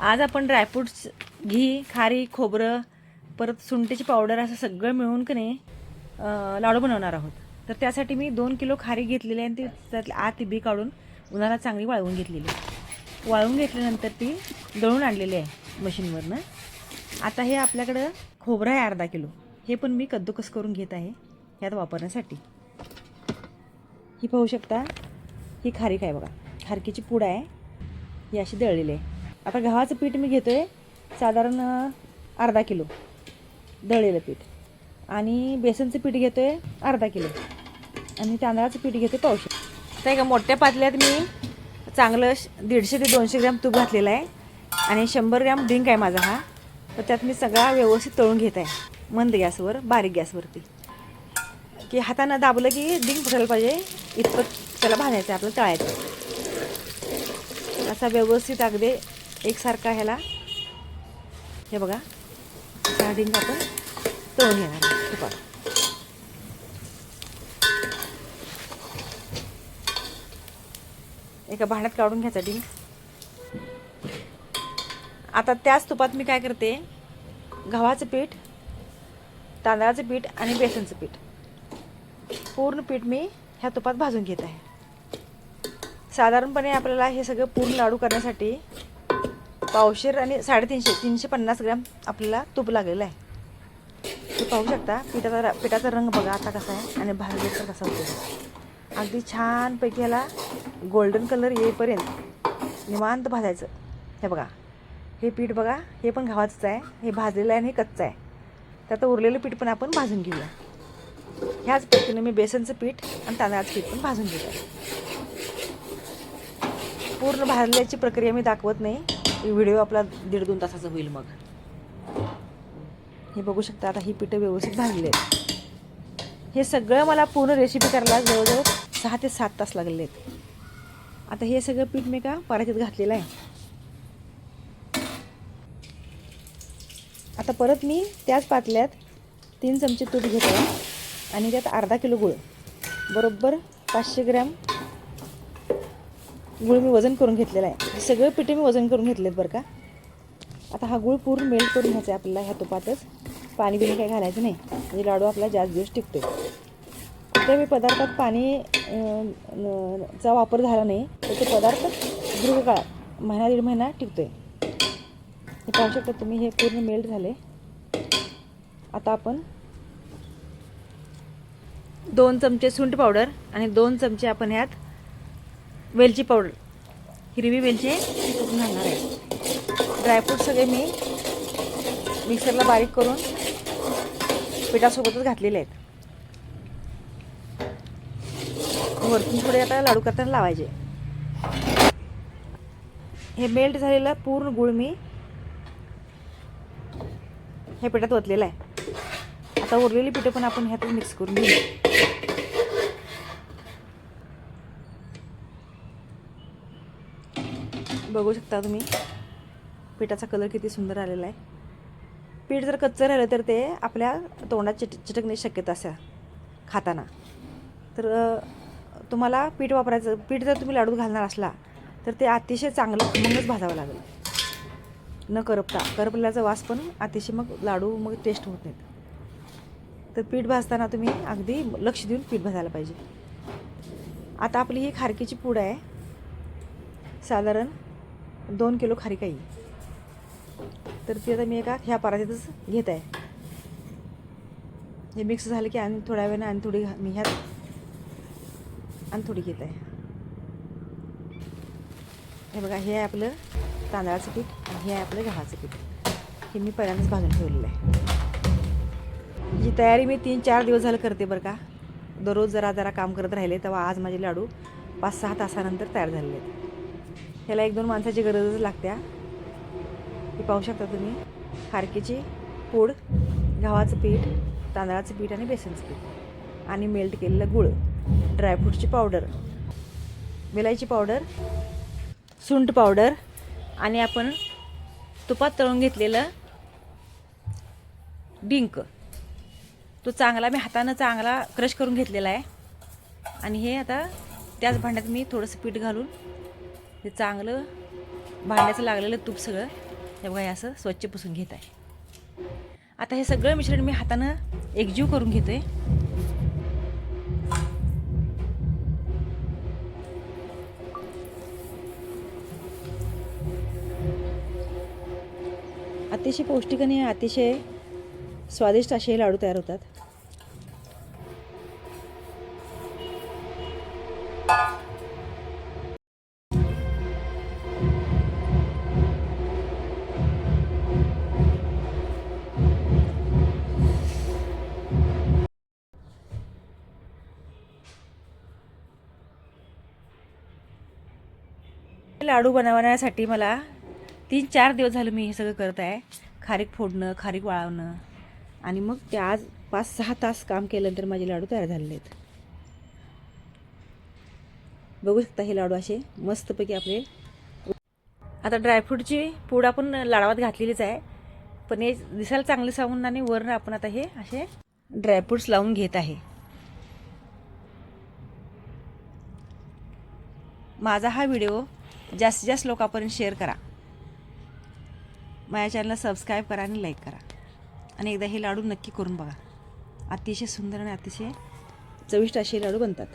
आज आपण ड्रायफ्रूट्स, घी, खारी, खोबरं, परत सुंठीची पावडर असं सगळं मिळून की नाही लाडू बनवणार आहोत. तर त्यासाठी मी 2 किलो खारी घेतलेली आहे आणि ती त्यातली आत बी काढून उन्हाळ्यात चांगली वाळवून घेतलेली. वाळवून घेतल्यानंतर ती दळून आणलेली आहे मशीनवरनं. आता हे आपल्याकडं खोबरं आहे अर्धा किलो, हे पण मी कद्दूकस करून घेत आहे ह्यात वापरण्यासाठी. ही पाहू शकता, ही खारीक आहे बघा, खारकीची पूड आहे, ही अशी दळलेली आहे. आता गव्हाचं पीठ मी घेतो आहे साधारण अर्धा किलो दळलेलं पीठ, आणि बेसनचं पीठ घेतो आहे अर्धा किलो, आणि तांदळाचं पीठ घेते पावशेर. तर एका मोठ्या पातेल्यात मी चांगलं 150 ते 200 ग्रॅम तूप घातलेलं आहे, आणि 100 ग्रॅम डिंक आहे माझा हा. तर त्यात मी सगळा व्यवस्थित तळून घेत आहे मंद गॅसवर, बारीक गॅसवरती, की हातानं दाबलं की डिंक फुटायला पाहिजे इतपत त्याला भाजायचं आहे, आपलं तळायचं. असा व्यवस्थित अगदी एकसारखा ह्याला, हे बघा, हा डिंक आपण तळून घेणार आहे तुपात. एका भांड्यात काढून घ्यायचा डिंक. आता त्याच तुपात मी काय करते, गव्हाचं पीठ, तांदळाचं पीठ आणि बेसनचं पीठ, पूर्ण पीठ मी ह्या तुपात भाजून घेत आहे. साधारणपणे आपल्याला हे सगळं पूर्ण लाडू करण्यासाठी पावशेर आणि 350 ग्रॅम आपल्याला तूप लागलेलं आहे. हे पाहू शकता, पिठाचा रंग बघा आता कसा आहे, आणि भाजले तर कसा होतो. अगदी छानपैकी ह्याला गोल्डन कलर येईपर्यंत निवांत भाजायचं. हे बघा, हे पीठ बघा, हे पण गव्हाचंच आहे, हे भाजलेलं आहे आणि हे कच्चं आहे. त्यात उरलेलं पीठ पण आपण भाजून घेऊया. ह्याच पद्धतीने मी बेसनचं पीठ आणि तांदळाचं पीठ पण भाजून घेतो आहे. पूर्ण भाजल्याची प्रक्रिया मी दाखवत नाही, व्हिडिओ आपला 1.5-2 तासाचा होईल. मग हे बघू शकता, आता ही पिठं व्यवस्थित भाजली आहेत. हे सगळं मला पूर्ण रेसिपी करायला जवळजवळ 6 ते 7 तास लागले आहेत. आता हे सगळं पीठ मी का परातीत घातलेलं आहे. आता परत मी त्याच पातेल्यात 3 चमचे तूप घेतो आहे, आणि त्यात अर्धा किलो गूळ, बरोबर 500 ग्रॅम गूळ मी वजन करून घेतलेला आहे. सगळे पिठे मी वजन करून घेतलेत बरं का. आता हा गूळ पूर्ण मेल्ट करून घ्यायचा आहे आपल्याला ह्या तुपातच. पाणी बिणी काही घालायचं नाही, म्हणजे लाडू आपला जास्त दिवस टिकतो. आता मी पदार्थात पाणी चा वापर झाला नाही तर ते पदार्थ दीर्घकाळ, 1-1.5 महिना टिकतो आहे. हे पाहू शकता तुम्ही, हे पूर्ण मेल्ट झाले. आता आपण 2 चमचे सुंठ पावडर आणि 2 चमचे आपण ह्यात वेलची पावडर, हिरवी वेलची ती कुटून घालणार आहे. ड्रायफ्रूट सगळे मी मिक्सरला बारीक करून पिठासोबतच घातलेले आहेत. वरतून थोडे आता लाडू करताना लावायचे. हे मेल्ट झालेलं पूर्ण गूळ मी हे पिठात ओतलेलं आहे. आता उरलेली पिठं पण आपण ह्यातच मिक्स करून घेऊ. बघू शकता तुम्ही, पिठाचा कलर किती सुंदर आलेला आहे. पीठ जर कच्चं राहिलं तर ते आपल्या तोंडात चिटकण्याची शक्यता असते खाताना. तर तुम्हाला पीठ वापरायचं, पीठ जर तुम्ही लाडूत घालणार असला तर ते अतिशय चांगलं खमंगच भाजावं लागेल, न करपता. करपल्याचा वास पण अतिशय मग लाडू मग टेस्ट होत नाहीत. तर पीठ भाजताना तुम्ही अगदी लक्ष देऊन पीठ भाजायला पाहिजे. आता आपली ही खारकीची पूड आहे, साधारण 2 किलो खारीक आहे. तर ती आता मी एका ह्या परातीतच घेत आहे. हे मिक्स झालं की आणि थोड्या वेळाने आणि थोडी मी ह्यात आणि थोडी घेत आहे. हे बघा, हे आहे आपलं तांदळाचं पीठ आणि हे आहे आपलं गव्हाचं पीठ. हे मी पहिल्यांदाच भाजून ठेवलेलं आहे. ही तयारी मी 3-4 दिवस झालं करते बरं का. दररोज जरा काम करत राहिले, तेव्हा आज माझे लाडू 5-6 तासानंतर तयार झालेले आहेत. ह्याला 1-2 माणसाची गरजच लागते. हे पाहू शकता तुम्ही, खारकीची पूड, गव्हाचं पीठ, तांदळाचं पीठ आणि बेसनचं पीठ, आणि मेल्ट केलेलं गूळ, ड्रायफ्रूटची पावडर, वेलायची पावडर, सुंठ पावडर, आणि आपण तुपात तळून घेतलेलं डिंक, तो चांगला मी हातानं चांगला क्रश करून घेतलेला आहे. आणि हे आता त्याच भांड्यात मी थोडंसं पीठ घालून हे चांगलं भांड्याचं लागलेलं तूप सगळं हे बघा हे असं स्वच्छ पुसून घेत आहे. आता हे सगळं मिश्रण मी हातानं एकजीव करून घेतोय. अतिशय पौष्टिक आणि अतिशय स्वादिष्ट असे लाडू तयार होतात. लाडू बनवण्यासाठी मला 3-4 दिवस झालं मी हे सगळं करत आहे. खारीक फोडणं, खारीक वाळवणं आणि मग ते आज 5-6 तास काम केल्यानंतर माझे लाडू तयार झालेले आहेत. बघू शकता हे लाडू असे मस्तपैकी आपले. आता ड्रायफ्रूटची पूड आपण लाडवात घातलेलीच आहे, पण हे दिसायला चांगलं सांगून आणि वरून आपण आता हे असे ड्रायफ्रूट्स लावून घेत आहे. माझा हा व्हिडिओ जास्तीत जास्त लोकांपर्यंत शेअर करा. माझ्या चॅनलला सबस्क्राईब करा आणि लाईक करा. आणि एकदा हे लाडू नक्की करून बघा. अतिशय सुंदर आणि अतिशय चविष्ट असे लाडू बनतात.